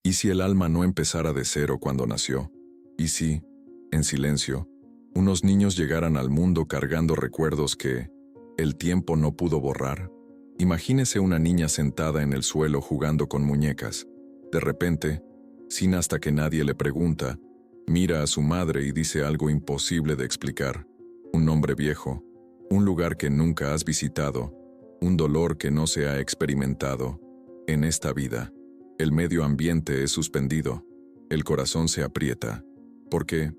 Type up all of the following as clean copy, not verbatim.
¿Y si el alma no empezara de cero cuando nació? ¿Y si, en silencio, unos niños llegaran al mundo cargando recuerdos que el tiempo no pudo borrar? Imagínese una niña sentada en el suelo jugando con muñecas. De repente, sin hasta que nadie le pregunta, mira a su madre y dice algo imposible de explicar. Un nombre viejo, un lugar que nunca has visitado, un dolor que no se ha experimentado. En esta vida, el medio ambiente es suspendido, el corazón se aprieta, porque,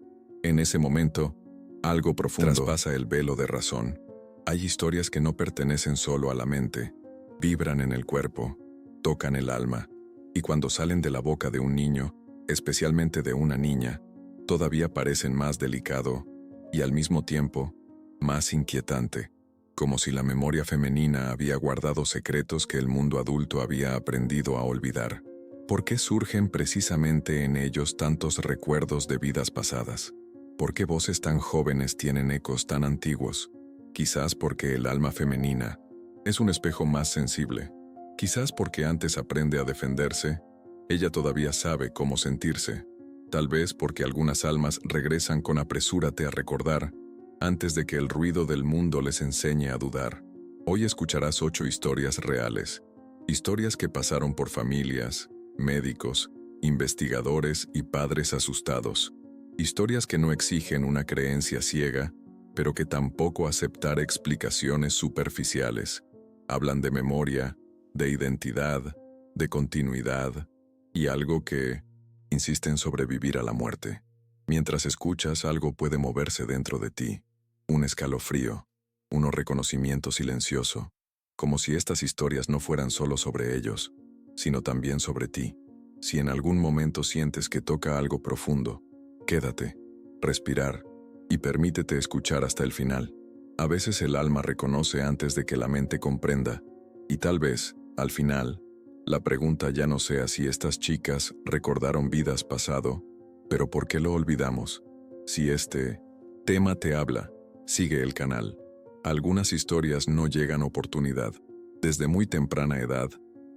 en ese momento, algo profundo traspasa el velo de razón. Hay historias que no pertenecen solo a la mente, vibran en el cuerpo, tocan el alma, y cuando salen de la boca de un niño, especialmente de una niña, todavía parecen más delicado y al mismo tiempo más inquietante, como si la memoria femenina había guardado secretos que el mundo adulto había aprendido a olvidar. ¿Por qué surgen precisamente en ellos tantos recuerdos de vidas pasadas? ¿Por qué voces tan jóvenes tienen ecos tan antiguos? Quizás porque el alma femenina es un espejo más sensible. Quizás porque antes aprende a defenderse, ella todavía sabe cómo sentirse. Tal vez porque algunas almas regresan con apresúrate a recordar, antes de que el ruido del mundo les enseñe a dudar. Hoy escucharás 8 historias reales, historias que pasaron por familias, médicos, investigadores y padres asustados. Historias que no exigen una creencia ciega, pero que tampoco aceptar explicaciones superficiales. Hablan de memoria, de identidad, de continuidad, y algo que insiste en sobrevivir a la muerte. Mientras escuchas, algo puede moverse dentro de ti. Un escalofrío, un reconocimiento silencioso, como si estas historias no fueran solo sobre ellos, sino también sobre ti. Si en algún momento sientes que toca algo profundo, quédate, respirar, y permítete escuchar hasta el final. A veces el alma reconoce antes de que la mente comprenda, y tal vez, al final, la pregunta ya no sea si estas chicas recordaron vidas pasado, pero ¿por qué lo olvidamos? Si este tema te habla, sigue el canal. Algunas historias no llegan a oportunidad. Desde muy temprana edad,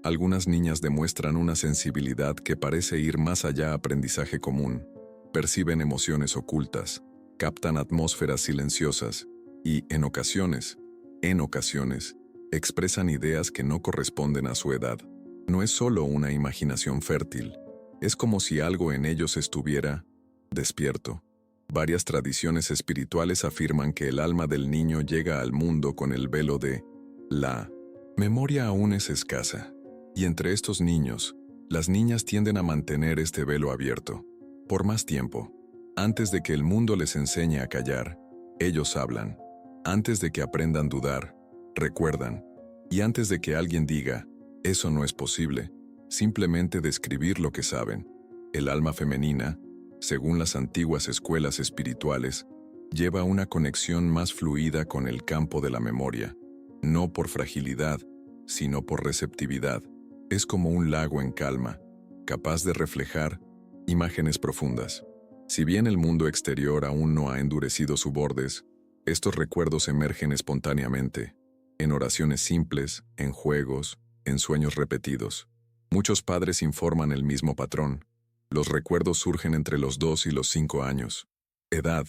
algunas niñas demuestran una sensibilidad que parece ir más allá de aprendizaje común. Perciben emociones ocultas, captan atmósferas silenciosas y, en ocasiones, expresan ideas que no corresponden a su edad. No es solo una imaginación fértil, es como si algo en ellos estuviera despierto. Varias tradiciones espirituales afirman que el alma del niño llega al mundo con el velo de la memoria aún es escasa, y entre estos niños, las niñas tienden a mantener este velo abierto por más tiempo. Antes de que el mundo les enseñe a callar, ellos hablan. Antes de que aprendan a dudar, recuerdan. Y antes de que alguien diga, eso no es posible, simplemente describir lo que saben. El alma femenina, según las antiguas escuelas espirituales, lleva una conexión más fluida con el campo de la memoria, no por fragilidad, sino por receptividad. Es como un lago en calma, capaz de reflejar imágenes profundas. Si bien el mundo exterior aún no ha endurecido sus bordes, estos recuerdos emergen espontáneamente, en oraciones simples, en juegos, en sueños repetidos. Muchos padres informan el mismo patrón. Los recuerdos surgen entre los 2 y los 5 años. Edad.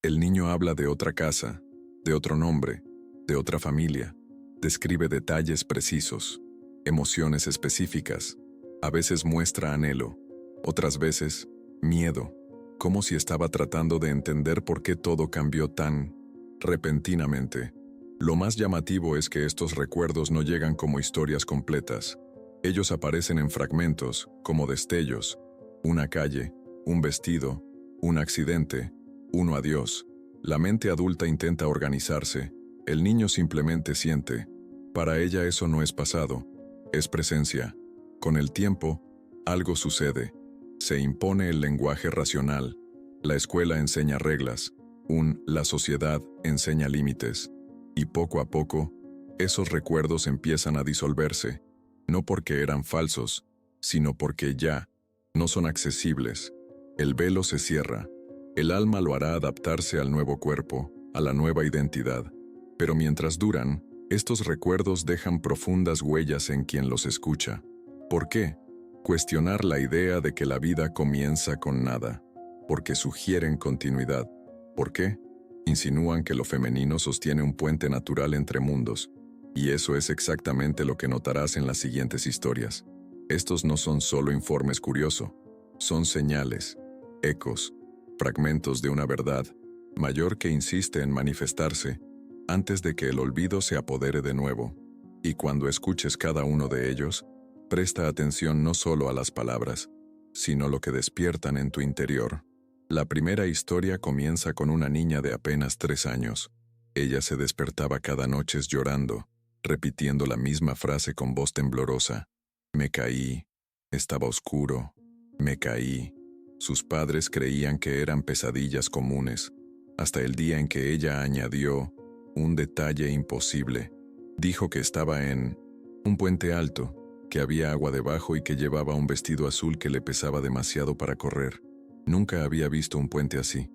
El niño habla de otra casa, de otro nombre, de otra familia. Describe detalles precisos, emociones específicas. A veces muestra anhelo, otras veces miedo, como si estaba tratando de entender por qué todo cambió tan repentinamente. Lo más llamativo es que estos recuerdos no llegan como historias completas. Ellos aparecen en fragmentos, como destellos. Una calle, un vestido, un accidente, un adiós. La mente adulta intenta organizarse. El niño simplemente siente. Para ella eso no es pasado, es presencia. Con el tiempo, algo sucede. Se impone el lenguaje racional. La escuela enseña reglas. La sociedad enseña límites. Y poco a poco, esos recuerdos empiezan a disolverse. No porque eran falsos, sino porque ya no son accesibles. El velo se cierra. El alma lo hará adaptarse al nuevo cuerpo, a la nueva identidad. Pero mientras duran, estos recuerdos dejan profundas huellas en quien los escucha. ¿Por qué? Cuestionar la idea de que la vida comienza con nada, porque sugieren continuidad. ¿Por qué? Insinúan que lo femenino sostiene un puente natural entre mundos, y eso es exactamente lo que notarás en las siguientes historias. Estos no son solo informes curiosos, son señales, ecos, fragmentos de una verdad mayor que insiste en manifestarse antes de que el olvido se apodere de nuevo. Y cuando escuches cada uno de ellos, presta atención no solo a las palabras, sino lo que despiertan en tu interior. La primera historia comienza con una niña de apenas 3 años. Ella se despertaba cada noche llorando, repitiendo la misma frase con voz temblorosa. Me caí, estaba oscuro, me caí. Sus padres creían que eran pesadillas comunes, hasta el día en que ella añadió un detalle imposible. Dijo que estaba en un puente alto, que había agua debajo y que llevaba un vestido azul que le pesaba demasiado para correr. Nunca había visto un puente así.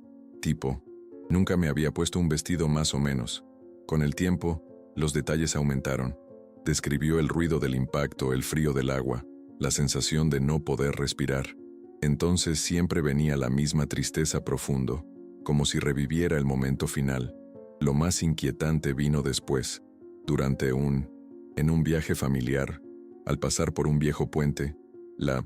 Nunca me había puesto un vestido más o menos. Con el tiempo, los detalles aumentaron. Describió el ruido del impacto, el frío del agua, la sensación de no poder respirar. Entonces siempre venía la misma tristeza profundo, como si reviviera el momento final. Lo más inquietante vino después, en un viaje familiar. Al pasar por un viejo puente, la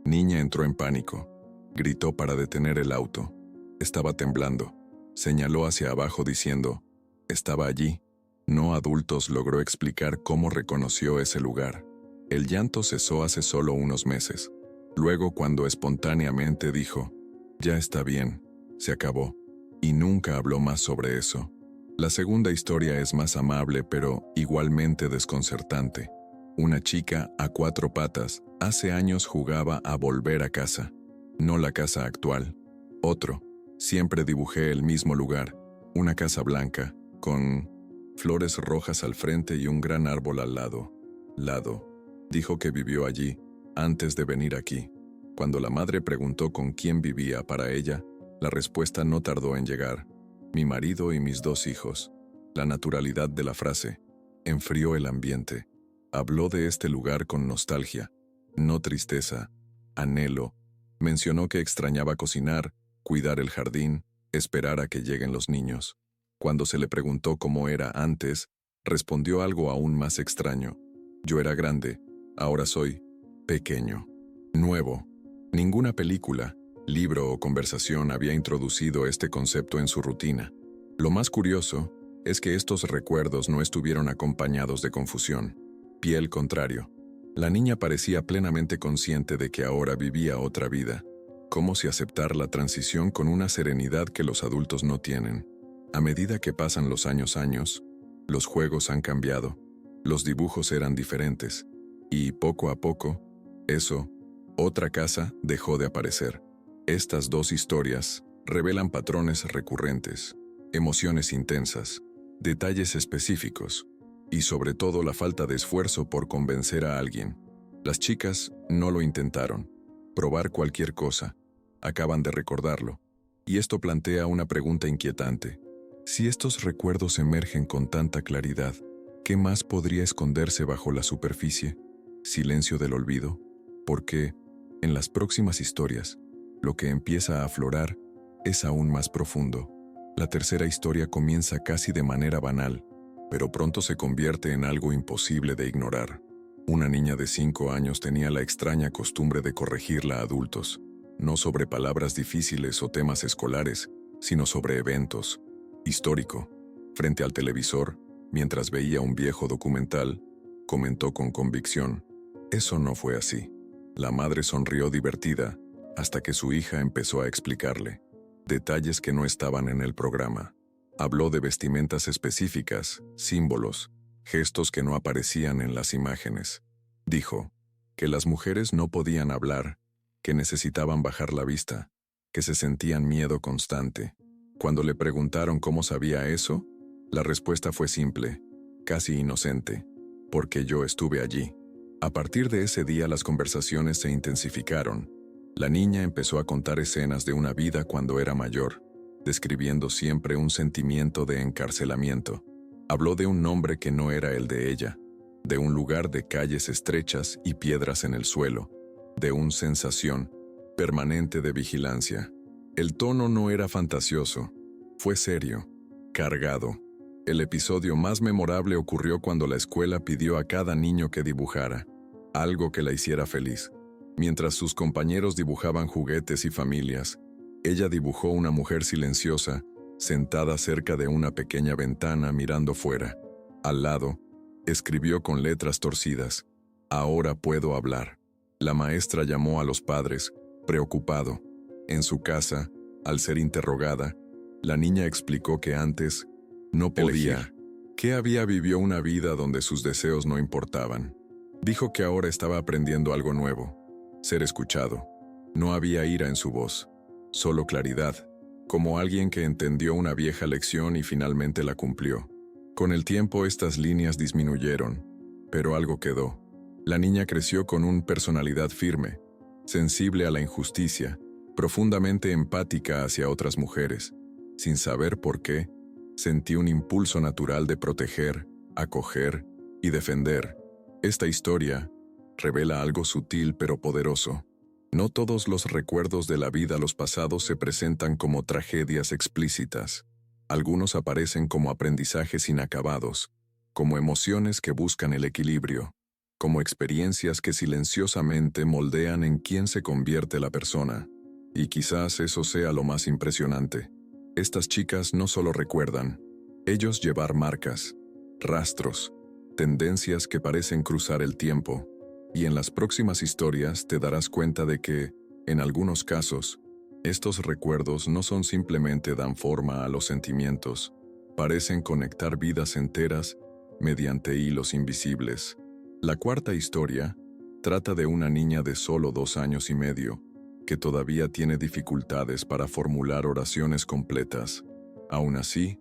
niña entró en pánico. Gritó para detener el auto. Estaba temblando. Señaló hacia abajo diciendo, estaba allí. No adultos logró explicar cómo reconoció ese lugar. El llanto cesó hace solo unos meses. Luego, cuando espontáneamente dijo, ya está bien, se acabó, y nunca habló más sobre eso. La segunda historia es más amable pero igualmente desconcertante. Una chica a 4 patas hace años jugaba a volver a casa. No la casa actual. Otro. Siempre dibujé el mismo lugar. Una casa blanca, con flores rojas al frente y un gran árbol al lado. Dijo que vivió allí, antes de venir aquí. Cuando la madre preguntó con quién vivía para ella, la respuesta no tardó en llegar. Mi marido y mis 2 hijos. La naturalidad de la frase enfrió el ambiente. Habló de este lugar con nostalgia, no tristeza, anhelo. Mencionó que extrañaba cocinar, cuidar el jardín, esperar a que lleguen los niños. Cuando se le preguntó cómo era antes, respondió algo aún más extraño. Yo era grande, ahora soy pequeño, nuevo. Ninguna película, libro o conversación había introducido este concepto en su rutina. Lo más curioso es que estos recuerdos no estuvieron acompañados de confusión. Piel contrario. La niña parecía plenamente consciente de que ahora vivía otra vida, como si aceptar la transición con una serenidad que los adultos no tienen. A medida que pasan los años, los juegos han cambiado, los dibujos eran diferentes, y poco a poco, otra casa, dejó de aparecer. Estas 2 historias revelan patrones recurrentes, emociones intensas, detalles específicos, y sobre todo la falta de esfuerzo por convencer a alguien. Las chicas no lo intentaron. Probar cualquier cosa. Acaban de recordarlo. Y esto plantea una pregunta inquietante. Si estos recuerdos emergen con tanta claridad, ¿qué más podría esconderse bajo la superficie? ¿Silencio del olvido? Porque, en las próximas historias, lo que empieza a aflorar es aún más profundo. La tercera historia comienza casi de manera banal, pero pronto se convierte en algo imposible de ignorar. Una niña de 5 años tenía la extraña costumbre de corregirla a adultos, no sobre palabras difíciles o temas escolares, sino sobre eventos. Histórico. Frente al televisor, mientras veía un viejo documental, comentó con convicción, eso no fue así. La madre sonrió divertida, hasta que su hija empezó a explicarle detalles que no estaban en el programa. Habló de vestimentas específicas, símbolos, gestos que no aparecían en las imágenes. Dijo que las mujeres no podían hablar, que necesitaban bajar la vista, que se sentían miedo constante. Cuando le preguntaron cómo sabía eso, la respuesta fue simple, casi inocente, porque yo estuve allí. A partir de ese día las conversaciones se intensificaron. La niña empezó a contar escenas de una vida cuando era mayor, describiendo siempre un sentimiento de encarcelamiento. Habló de un nombre que no era el de ella, de un lugar de calles estrechas y piedras en el suelo, de una sensación permanente de vigilancia. El tono no era fantasioso, fue serio, cargado. El episodio más memorable ocurrió cuando la escuela pidió a cada niño que dibujara algo que la hiciera feliz. Mientras sus compañeros dibujaban juguetes y familias, ella dibujó una mujer silenciosa, sentada cerca de una pequeña ventana mirando fuera. Al lado, escribió con letras torcidas: "Ahora puedo hablar". La maestra llamó a los padres, preocupado. En su casa, al ser interrogada, la niña explicó que antes no podía, que vivió una vida donde sus deseos no importaban. Dijo que ahora estaba aprendiendo algo nuevo, ser escuchado. No había ira en su voz, solo claridad, como alguien que entendió una vieja lección y finalmente la cumplió. Con el tiempo estas líneas disminuyeron, pero algo quedó. La niña creció con una personalidad firme, sensible a la injusticia, profundamente empática hacia otras mujeres. Sin saber por qué, sentí un impulso natural de proteger, acoger y defender. Esta historia revela algo sutil pero poderoso. No todos los recuerdos de la vida los pasados se presentan como tragedias explícitas. Algunos aparecen como aprendizajes inacabados, como emociones que buscan el equilibrio, como experiencias que silenciosamente moldean en quién se convierte la persona. Y quizás eso sea lo más impresionante. Estas chicas no solo recuerdan, ellos llevan marcas, rastros, tendencias que parecen cruzar el tiempo. Y en las próximas historias te darás cuenta de que, en algunos casos, estos recuerdos no son simplemente dan forma a los sentimientos, parecen conectar vidas enteras mediante hilos invisibles. La cuarta historia trata de una niña de solo 2 años y medio, que todavía tiene dificultades para formular oraciones completas. Aún así,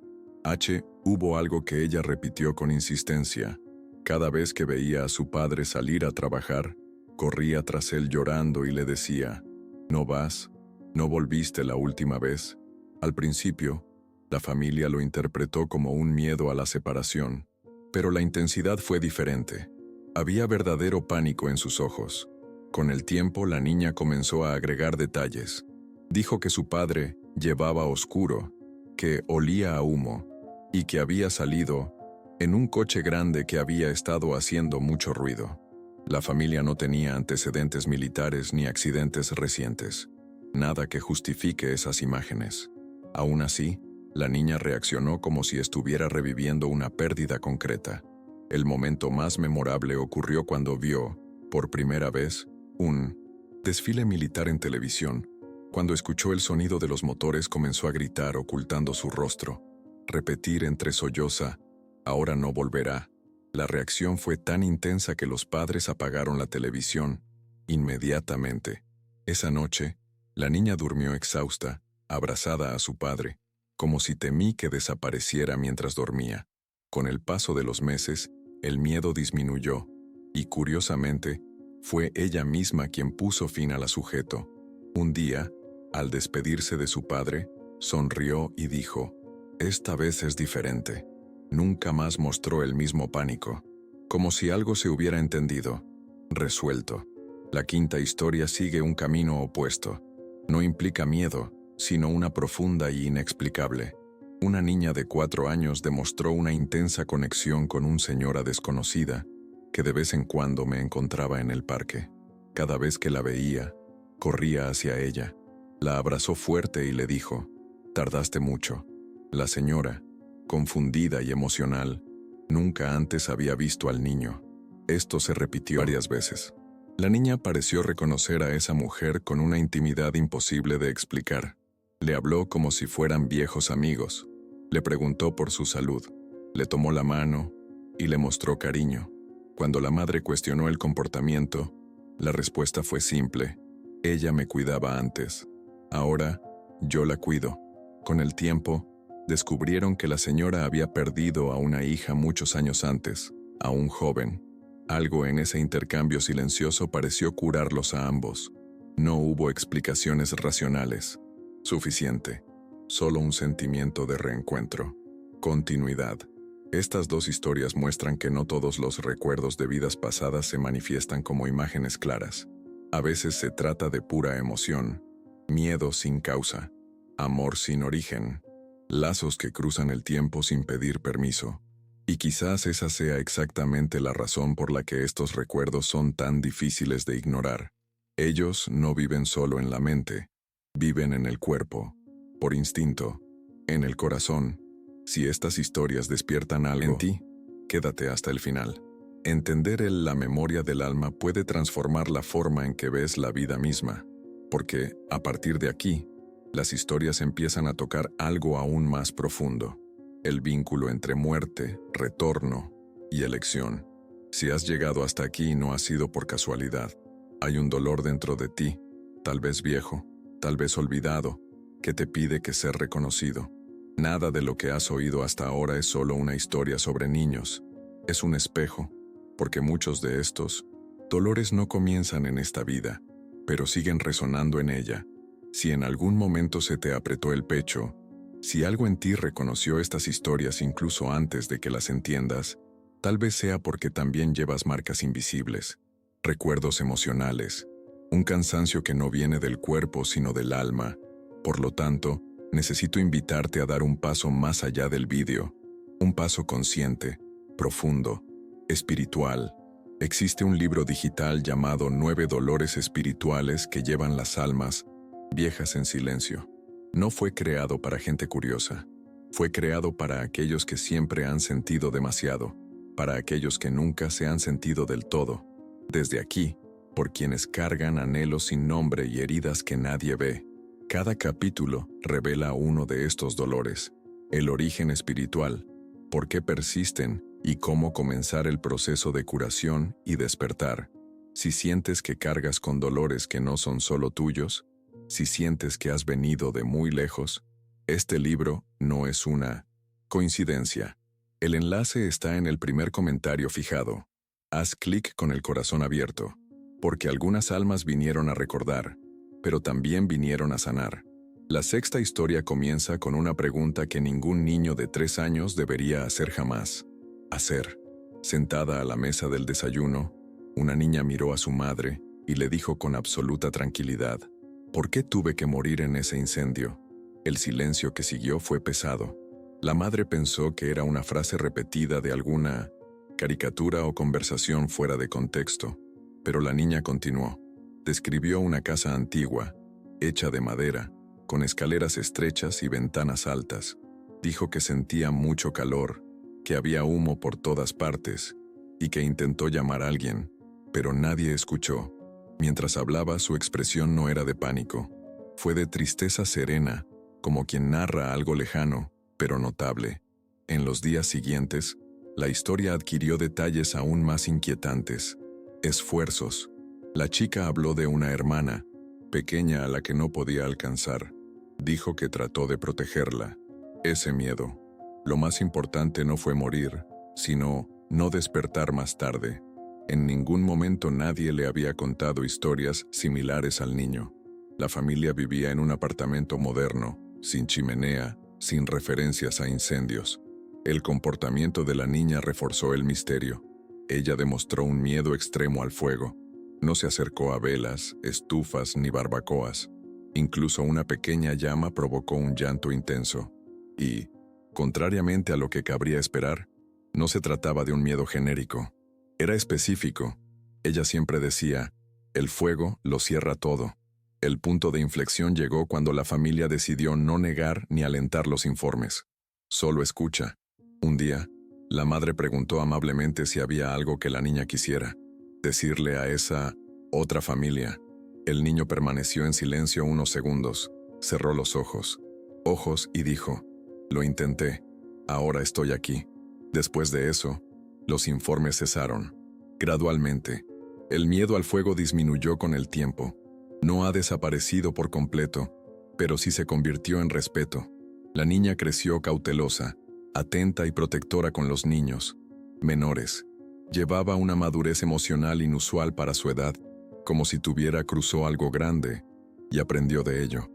hubo algo que ella repitió con insistencia. Cada vez que veía a su padre salir a trabajar, corría tras él llorando y le decía: "¿No vas? ¿No volviste la última vez?". Al principio, la familia lo interpretó como un miedo a la separación, pero la intensidad fue diferente. Había verdadero pánico en sus ojos. Con el tiempo, la niña comenzó a agregar detalles. Dijo que su padre llevaba oscuro, que olía a humo, y que había salido en un coche grande que había estado haciendo mucho ruido. La familia no tenía antecedentes militares ni accidentes recientes, nada que justifique esas imágenes. Aún así, la niña reaccionó como si estuviera reviviendo una pérdida concreta. El momento más memorable ocurrió cuando vio, por primera vez, un desfile militar en televisión. Cuando escuchó el sonido de los motores, comenzó a gritar ocultando su rostro, repetir entre solloza: "Ahora no volverá". La reacción fue tan intensa que los padres apagaron la televisión inmediatamente. Esa noche, la niña durmió exhausta, abrazada a su padre, como si temí que desapareciera mientras dormía. Con el paso de los meses, el miedo disminuyó, y curiosamente, fue ella misma quien puso fin al sujeto. Un día, al despedirse de su padre, sonrió y dijo: "Esta vez es diferente". Nunca más mostró el mismo pánico, como si algo se hubiera entendido, resuelto. La quinta historia sigue un camino opuesto. No implica miedo, sino una profunda y inexplicable. Una niña de 4 años demostró una intensa conexión con una señora desconocida, que de vez en cuando me encontraba en el parque. Cada vez que la veía, corría hacia ella. La abrazó fuerte y le dijo: "Tardaste mucho". La señora, confundida y emocional, nunca antes había visto al niño. Esto se repitió varias veces. La niña pareció reconocer a esa mujer con una intimidad imposible de explicar. Le habló como si fueran viejos amigos. Le preguntó por su salud, le tomó la mano y le mostró cariño. Cuando la madre cuestionó el comportamiento, la respuesta fue simple: "Ella me cuidaba antes. Ahora, yo la cuido". Con el tiempo, descubrieron que la señora había perdido a una hija muchos años antes, aún joven. Algo en ese intercambio silencioso pareció curarlos a ambos. No hubo explicaciones racionales. Suficiente. Solo un sentimiento de reencuentro. Continuidad. Estas 2 historias muestran que no todos los recuerdos de vidas pasadas se manifiestan como imágenes claras. A veces se trata de pura emoción, miedo sin causa, amor sin origen, lazos que cruzan el tiempo sin pedir permiso. Y quizás esa sea exactamente la razón por la que estos recuerdos son tan difíciles de ignorar. Ellos no viven solo en la mente, viven en el cuerpo, por instinto, en el corazón. Si estas historias despiertan algo en ti, quédate hasta el final. Entender la memoria del alma puede transformar la forma en que ves la vida misma, porque, a partir de aquí, las historias empiezan a tocar algo aún más profundo. El vínculo entre muerte, retorno y elección. Si has llegado hasta aquí no ha sido por casualidad. Hay un dolor dentro de ti, tal vez viejo, tal vez olvidado, que te pide que ser reconocido. Nada de lo que has oído hasta ahora es solo una historia sobre niños. Es un espejo, porque muchos de estos dolores no comienzan en esta vida, pero siguen resonando en ella. Si en algún momento se te apretó el pecho, si algo en ti reconoció estas historias incluso antes de que las entiendas, tal vez sea porque también llevas marcas invisibles, recuerdos emocionales, un cansancio que no viene del cuerpo sino del alma. Por lo tanto, necesito invitarte a dar un paso más allá del vídeo, un paso consciente, profundo, espiritual. Existe un libro digital llamado 9 dolores espirituales que llevan las almas viejas en silencio. No fue creado para gente curiosa. Fue creado para aquellos que siempre han sentido demasiado, para aquellos que nunca se han sentido del todo. Desde aquí, por quienes cargan anhelos sin nombre y heridas que nadie ve. Cada capítulo revela uno de estos dolores, el origen espiritual, por qué persisten y cómo comenzar el proceso de curación y despertar. Si sientes que cargas con dolores que no son solo tuyos, si sientes que has venido de muy lejos, este libro no es una coincidencia. El enlace está en el primer comentario fijado. Haz clic con el corazón abierto, porque algunas almas vinieron a recordar, pero también vinieron a sanar. La sexta historia comienza con una pregunta que ningún niño de 3 años debería hacer jamás. Sentada a la mesa del desayuno, una niña miró a su madre y le dijo con absoluta tranquilidad: ¿por qué tuve que morir en ese incendio? El silencio que siguió fue pesado. La madre pensó que era una frase repetida de alguna caricatura o conversación fuera de contexto, pero la niña continuó. Describió una casa antigua, hecha de madera, con escaleras estrechas y ventanas altas. Dijo que sentía mucho calor, que había humo por todas partes, y que intentó llamar a alguien, pero nadie escuchó. Mientras hablaba, su expresión no era de pánico. Fue de tristeza serena, como quien narra algo lejano, pero notable. En los días siguientes, la historia adquirió detalles aún más inquietantes. Esfuerzos. La chica habló de una hermana, pequeña a la que no podía alcanzar. Dijo que trató de protegerla. Ese miedo. Lo más importante no fue morir, sino no despertar más tarde. En ningún momento nadie le había contado historias similares al niño. La familia vivía en un apartamento moderno, sin chimenea, sin referencias a incendios. El comportamiento de la niña reforzó el misterio. Ella demostró un miedo extremo al fuego. No se acercó a velas, estufas ni barbacoas. Incluso una pequeña llama provocó un llanto intenso. Y, contrariamente a lo que cabría esperar, no se trataba de un miedo genérico. Era específico. Ella siempre decía: el fuego lo cierra todo. El punto de inflexión llegó cuando la familia decidió no negar ni alentar los informes. Solo escucha. Un día, la madre preguntó amablemente si había algo que la niña quisiera decirle a esa otra familia. El niño permaneció en silencio unos segundos, cerró los ojos y dijo: lo intenté, ahora estoy aquí. Después de eso, los informes cesaron. Gradualmente, el miedo al fuego disminuyó con el tiempo. No ha desaparecido por completo, pero sí se convirtió en respeto. La niña creció cautelosa, atenta y protectora con los niños menores. Llevaba una madurez emocional inusual para su edad, como si cruzó algo grande, y aprendió de ello.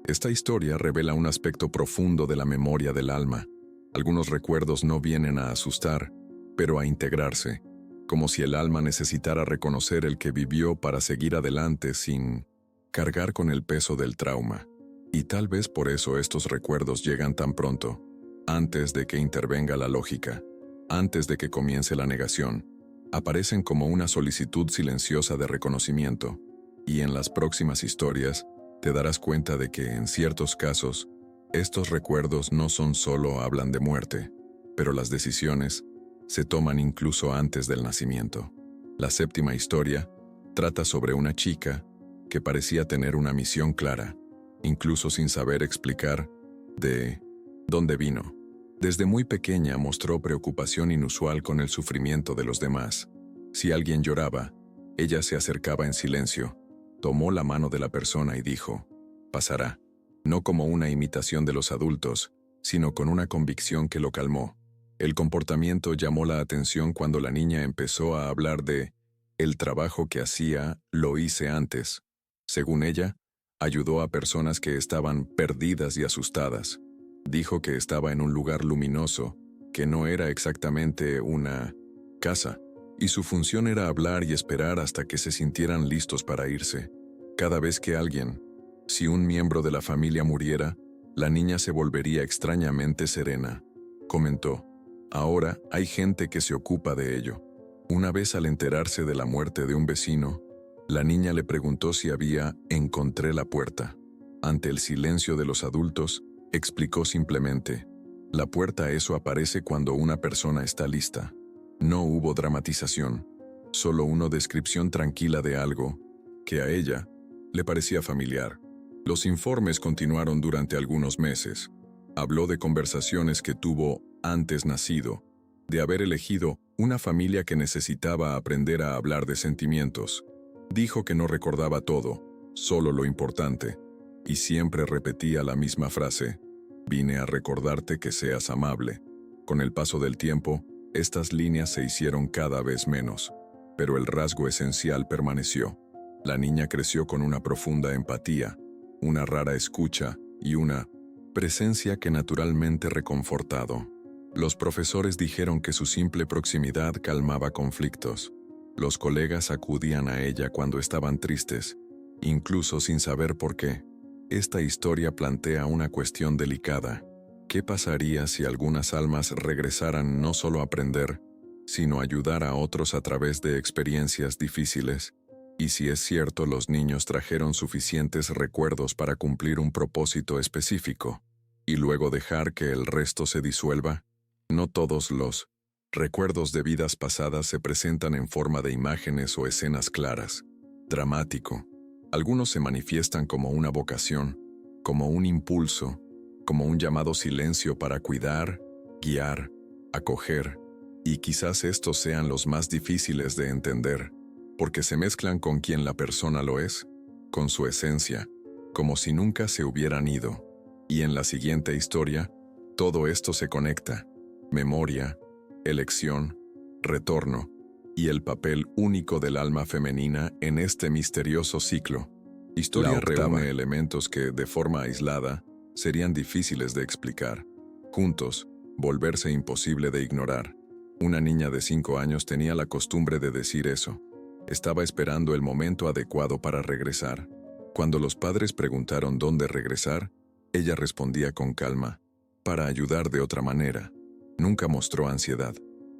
Esta historia revela un aspecto profundo de la memoria del alma. Algunos recuerdos no vienen a asustar, pero a integrarse. como si el alma necesitara reconocer el que vivió para seguir adelante sin cargar con el peso del trauma. Y tal vez por eso estos recuerdos llegan tan pronto, antes de que intervenga la lógica, antes de que comience la negación. Aparecen como una solicitud silenciosa de reconocimiento, y en las próximas historias te darás cuenta de que en ciertos casos, estos recuerdos no son solo hablan de muerte, pero las decisiones se toman incluso antes del nacimiento. La séptima historia trata sobre una chica que parecía tener una misión clara, incluso sin saber explicar de dónde vino. Desde muy pequeña mostró preocupación inusual con el sufrimiento de los demás. Si alguien lloraba, ella se acercaba en silencio, tomó la mano de la persona y dijo, «Pasará», no como una imitación de los adultos, sino con una convicción que lo calmó. El comportamiento llamó la atención cuando la niña empezó a hablar de «el trabajo que hacía, lo hice antes». Según ella, ayudó a personas que estaban perdidas y asustadas. Dijo que estaba en un lugar luminoso, que no era exactamente una casa, y su función era hablar y esperar hasta que se sintieran listos para irse. Cada vez que alguien, si un miembro de la familia muriera, la niña se volvería extrañamente serena. Comentó, «Ahora hay gente que se ocupa de ello». Una vez al enterarse de la muerte de un vecino, la niña le preguntó si había «encontré la puerta». Ante el silencio de los adultos, explicó simplemente, «La puerta eso aparece cuando una persona está lista». No hubo dramatización, solo una descripción tranquila de algo que a ella le parecía familiar. Los informes continuaron durante algunos meses. Habló de conversaciones que tuvo antes nacido, de haber elegido una familia que necesitaba aprender a hablar de sentimientos. Dijo que no recordaba todo, solo lo importante, y siempre repetía la misma frase, «Vine a recordarte que seas amable». Con el paso del tiempo, estas líneas se hicieron cada vez menos, pero el rasgo esencial permaneció. La niña creció con una profunda empatía, una rara escucha y una presencia que naturalmente reconfortado. Los profesores dijeron que su simple proximidad calmaba conflictos. Los colegas acudían a ella cuando estaban tristes, incluso sin saber por qué. Esta historia plantea una cuestión delicada. ¿Qué pasaría si algunas almas regresaran no solo a aprender, sino a ayudar a otros a través de experiencias difíciles? Y si es cierto, los niños trajeron suficientes recuerdos para cumplir un propósito específico, y luego dejar que el resto se disuelva. No todos los recuerdos de vidas pasadas se presentan en forma de imágenes o escenas claras. Dramático. Algunos se manifiestan como una vocación, como un impulso, como un llamado silencio para cuidar, guiar, acoger, y quizás estos sean los más difíciles de entender, porque se mezclan con quien la persona lo es, con su esencia, como si nunca se hubieran ido. Y en la siguiente historia, todo esto se conecta: memoria, elección, retorno, y el papel único del alma femenina en este misterioso ciclo. Historia reúne elementos que, de forma aislada, serían difíciles de explicar. Juntos, volverse imposible de ignorar. Una niña de 5 años tenía la costumbre de decir eso. Estaba esperando el momento adecuado para regresar. Cuando los padres preguntaron dónde regresar, ella respondía con calma, para ayudar de otra manera. Nunca mostró ansiedad,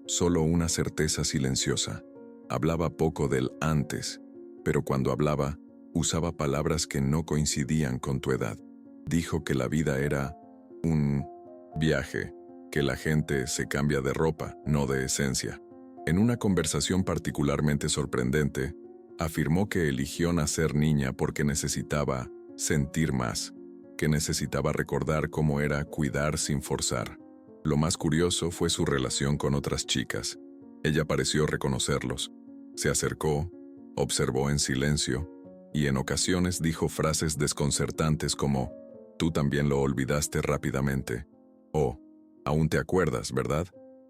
solo una certeza silenciosa. Hablaba poco del antes, pero cuando hablaba, usaba palabras que no coincidían con tu edad. Dijo que la vida era un viaje, que la gente se cambia de ropa, no de esencia. En una conversación particularmente sorprendente, afirmó que eligió nacer niña porque necesitaba sentir más, que necesitaba recordar cómo era cuidar sin forzar. Lo más curioso fue su relación con otras chicas. Ella pareció reconocerlos. Se acercó, observó en silencio, y en ocasiones dijo frases desconcertantes como, «Tú también lo olvidaste rápidamente», o «Aún te acuerdas, ¿verdad?».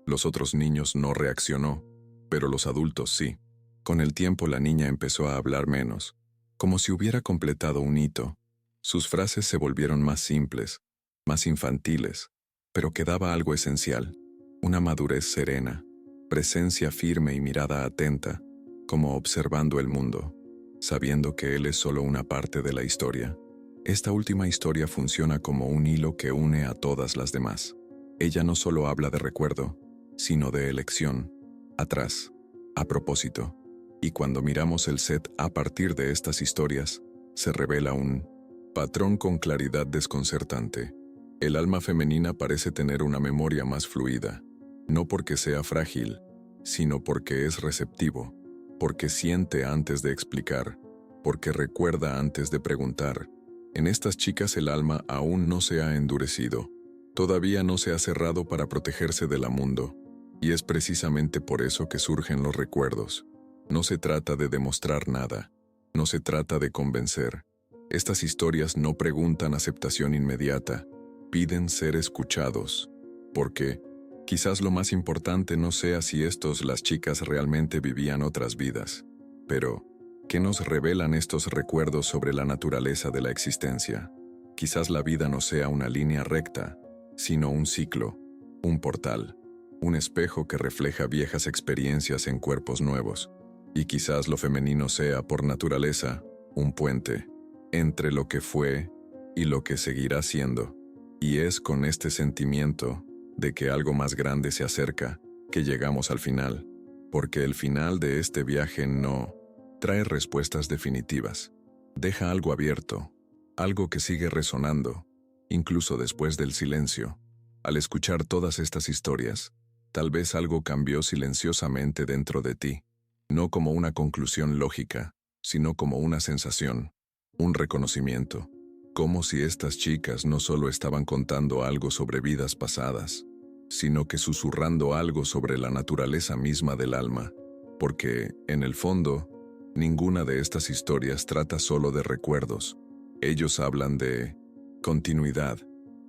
Los otros niños no reaccionó, pero los adultos sí. Con el tiempo la niña empezó a hablar menos, como si hubiera completado un hito. Sus frases se volvieron más simples, más infantiles, pero quedaba algo esencial, una madurez serena. presencia firme y mirada atenta, como observando el mundo, sabiendo que él es solo una parte de la historia. Esta última historia funciona como un hilo que une a todas las demás. Ella no solo habla de recuerdo, sino de elección, atrás, a propósito. Y cuando miramos el set a partir de estas historias, se revela un patrón con claridad desconcertante. El alma femenina parece tener una memoria más fluida, no porque sea frágil, sino porque es receptivo, porque siente antes de explicar, porque recuerda antes de preguntar. En estas chicas el alma aún no se ha endurecido, todavía no se ha cerrado para protegerse del mundo, y es precisamente por eso que surgen los recuerdos. No se trata de demostrar nada, no se trata de convencer. Estas historias no preguntan aceptación inmediata, piden ser escuchados, porque quizás lo más importante no sea si las chicas realmente vivían otras vidas, pero ¿qué nos revelan estos recuerdos sobre la naturaleza de la existencia? Quizás la vida no sea una línea recta, sino un ciclo, un portal, un espejo que refleja viejas experiencias en cuerpos nuevos. Y quizás lo femenino sea, por naturaleza, un puente entre lo que fue y lo que seguirá siendo. Y es con este sentimiento de que algo más grande se acerca que llegamos al final, porque el final de este viaje no trae respuestas definitivas. Deja algo abierto, algo que sigue resonando, incluso después del silencio. Al escuchar todas estas historias, tal vez algo cambió silenciosamente dentro de ti, no como una conclusión lógica, sino como una sensación, un reconocimiento, como si estas chicas no solo estaban contando algo sobre vidas pasadas, sino que susurrando algo sobre la naturaleza misma del alma, porque, en el fondo, ninguna de estas historias trata solo de recuerdos. Ellos hablan de continuidad,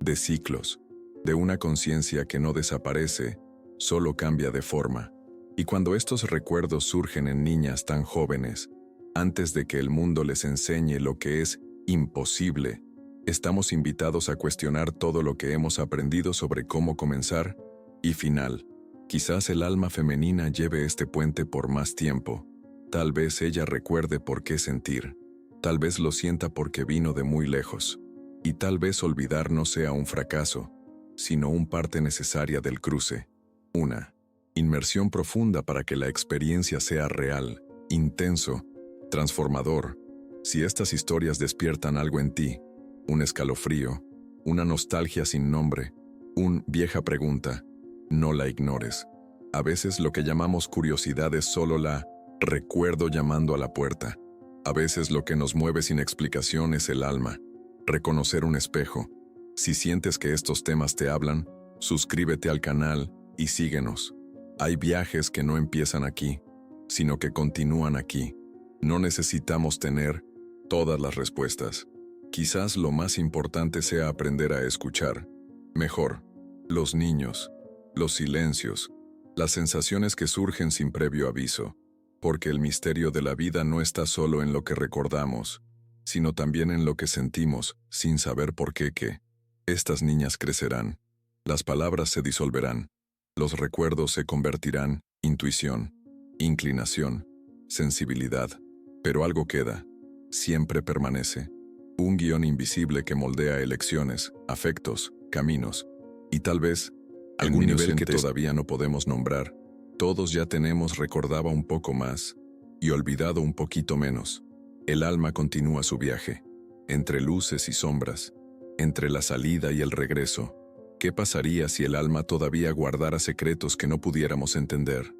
de ciclos, de una conciencia que no desaparece, solo cambia de forma. Y cuando estos recuerdos surgen en niñas tan jóvenes, antes de que el mundo les enseñe lo que es imposible, estamos invitados a cuestionar todo lo que hemos aprendido sobre cómo comenzar y final. Quizás el alma femenina lleve este puente por más tiempo. Tal vez ella recuerde por qué sentir. Tal vez lo sienta porque vino de muy lejos. Y tal vez olvidar no sea un fracaso, sino una parte necesaria del cruce. Una inmersión profunda para que la experiencia sea real, intenso, transformador. Si estas historias despiertan algo en ti, un escalofrío, una nostalgia sin nombre, una vieja pregunta, no la ignores. A veces lo que llamamos curiosidad es solo la recuerdo llamando a la puerta. A veces lo que nos mueve sin explicación es el alma. Reconocer un espejo. Si sientes que estos temas te hablan, suscríbete al canal y síguenos. Hay viajes que no empiezan aquí, sino que continúan aquí. No necesitamos tener todas las respuestas. Quizás lo más importante sea aprender a escuchar. Mejor, los niños, los silencios, las sensaciones que surgen sin previo aviso, porque el misterio de la vida no está solo en lo que recordamos, sino también en lo que sentimos, sin saber por qué que. Estas niñas crecerán, las palabras se disolverán, los recuerdos se convertirán, intuición, inclinación, sensibilidad, pero algo queda, siempre permanece. Un guión invisible que moldea elecciones, afectos, caminos, y tal vez algún nivel que todavía no podemos nombrar. Todos ya tenemos recordado un poco más y olvidado un poquito menos. El alma continúa su viaje, entre luces y sombras, entre la salida y el regreso. ¿Qué pasaría si el alma todavía guardara secretos que no pudiéramos entender?